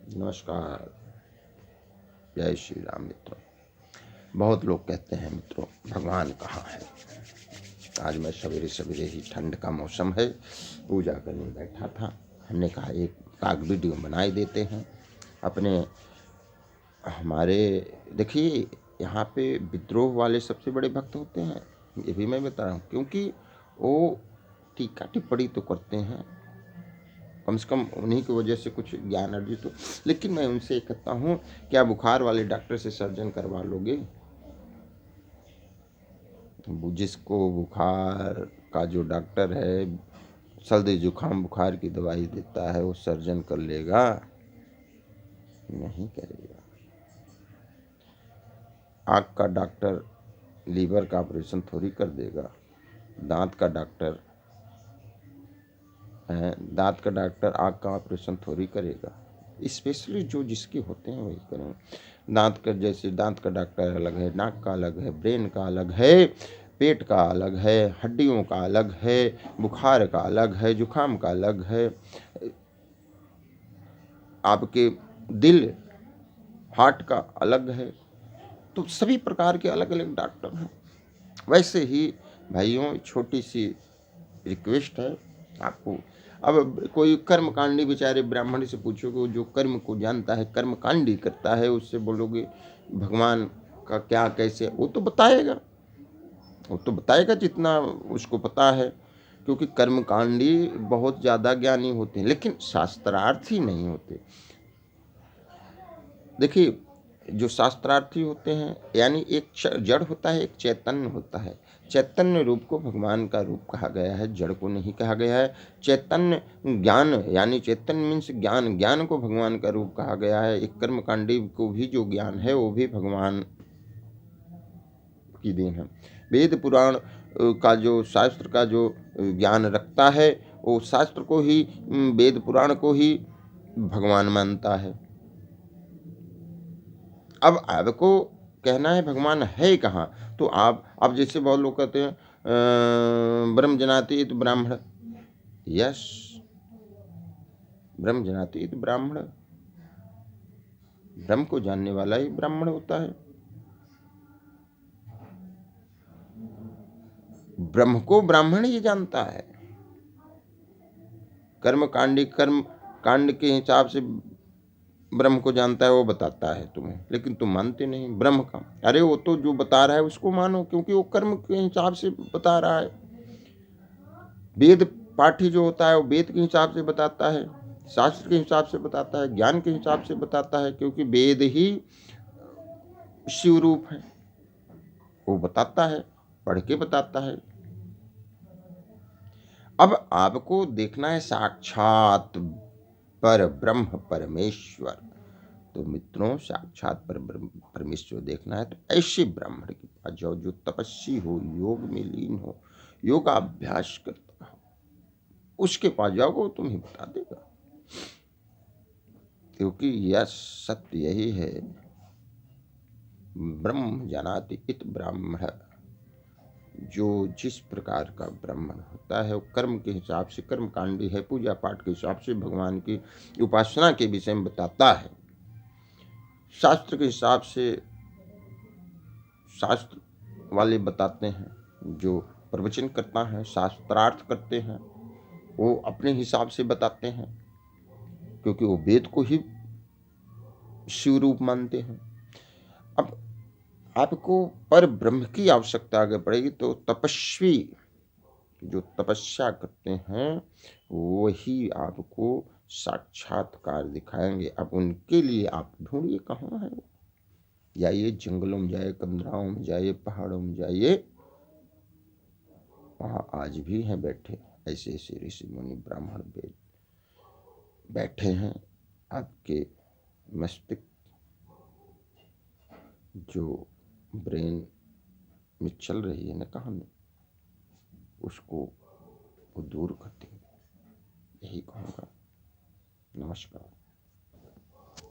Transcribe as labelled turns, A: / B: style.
A: नमस्कार। जय श्री राम मित्रों। बहुत लोग कहते हैं मित्रों भगवान कहाँ है। आज मैं सवेरे सवेरे ही, ठंड का मौसम है, पूजा करने बैठा था। हमने कहा एक काग वीडियो बनाए देते हैं अपने। हमारे देखिए यहाँ पे विद्रोह वाले सबसे बड़े भक्त होते हैं, ये भी मैं बता रहा हूँ, क्योंकि वो टीका टिप्पणी तो करते हैं, कम से कम उन्हीं की वजह से कुछ ज्ञान अर्जित हो। लेकिन मैं उनसे कहता हूँ, क्या बुखार वाले डॉक्टर से सर्जन करवा लोगे? जिसको बुखार का जो डॉक्टर है, सर्दी जुकाम बुखार की दवाई देता है, वो सर्जन कर लेगा? नहीं करेगा। आँख का डॉक्टर लीवर का ऑपरेशन थोड़ी कर देगा। दांत का डॉक्टर है, दांत का डॉक्टर आँख का ऑपरेशन थोड़ी करेगा। स्पेशली जो जिसके होते हैं वही करेंगे। दांत का, जैसे दांत का डॉक्टर अलग है, नाक का अलग है, ब्रेन का अलग है, पेट का अलग है, हड्डियों का अलग है, बुखार का अलग है, जुकाम का अलग है, आपके दिल हार्ट का अलग है। तो सभी प्रकार के अलग अलग डॉक्टर हैं। वैसे ही भाइयों, छोटी सी रिक्वेस्ट है आपको। अब कोई कर्मकांडी बेचारे ब्राह्मण से पूछोगे, जो कर्म को जानता है, कर्मकांडी करता है, उससे बोलोगे भगवान का क्या कैसे, वो तो बताएगा, वो तो बताएगा जितना उसको पता है, क्योंकि कर्मकांडी बहुत ज़्यादा ज्ञानी होते हैं, लेकिन शास्त्रार्थी नहीं होते। देखिए, जो शास्त्रार्थी होते हैं, यानी एक जड़ होता है, एक चैतन्य होता है। चैतन्य रूप को भगवान का रूप कहा गया है, जड़ को नहीं कहा गया है। चैतन्य ज्ञान, यानी चैतन्य मीन्स ज्ञान, ज्ञान को भगवान का रूप कहा गया है। एक कर्मकांडी को भी जो ज्ञान है वो भी भगवान की देन है। वेद पुराण का जो शास्त्र का जो ज्ञान रखता है, वो शास्त्र को ही, वेद पुराण को ही भगवान मानता है। अब आपको कहना है भगवान है कहाँ, तो आप जैसे बहुत लोग कहते हैं ब्रह्म जनाति तो ब्राह्मण। यस, ब्रह्म जनाति तो ब्राह्मण, ब्रह्म को जानने वाला ही ब्राह्मण होता है। ब्रह्म को ब्राह्मण ही जानता है। कर्म कांड के हिसाब से ब्रह्म को जानता है, वो बताता है तुम्हें, लेकिन तुम मानते नहीं ब्रह्म का। अरे वो तो जो बता रहा है उसको मानो, क्योंकि वो कर्म के हिसाब से बता रहा है। वेद पाठी जो होता है वो वेद के हिसाब से बताता है, शास्त्र के हिसाब से बताता है, ज्ञान के हिसाब से बताता है, क्योंकि वेद ही शिव रूप है। वो बताता है, पढ़ के बताता है। अब आपको देखना है साक्षात पर ब्रह्म परमेश्वर। तो मित्रों, साक्षात पर ब्रह्म परमेश्वर देखना है तो ऐसे ब्राह्मण के पास जाओ जो तपस्वी हो, योग में लीन हो, योगाभ्यास करता हो, उसके पास जाओगे वो तुम्हें बता देगा। क्योंकि यह सत्य यही है, ब्रह्म जानाति इत ब्राह्मण। जो जिस प्रकार का ब्राह्मण होता है वो कर्म के हिसाब से कर्मकांडी है, पूजा पाठ के हिसाब से भगवान की उपासना के विषय में बताता है, शास्त्र के हिसाब से शास्त्र वाले बताते हैं, जो प्रवचन करता है, शास्त्रार्थ करते हैं, वो अपने हिसाब से बताते हैं, क्योंकि वो वेद को ही शिव रूप मानते हैं। अब आपको पर ब्रह्म की आवश्यकता आगे पड़ेगी, तो तपस्वी जो तपस्या करते हैं वही आपको साक्षात्कार दिखाएंगे। अब उनके लिए आप ढूंढिए कहाँ है वो। जाइए जंगलों में, जाइए कंदराओं में, जाइए पहाड़ों में, जाइए, वहाँ आज भी हैं बैठे ऐसे ऐसे ऋषि मुनि ब्राह्मण वेद बैठे हैं। आपके मस्तिष्क जो ब्रेन में चल रही है ना कहानी, उसको वो दूर कर देंगे, यही कहूँगा। नमस्कार।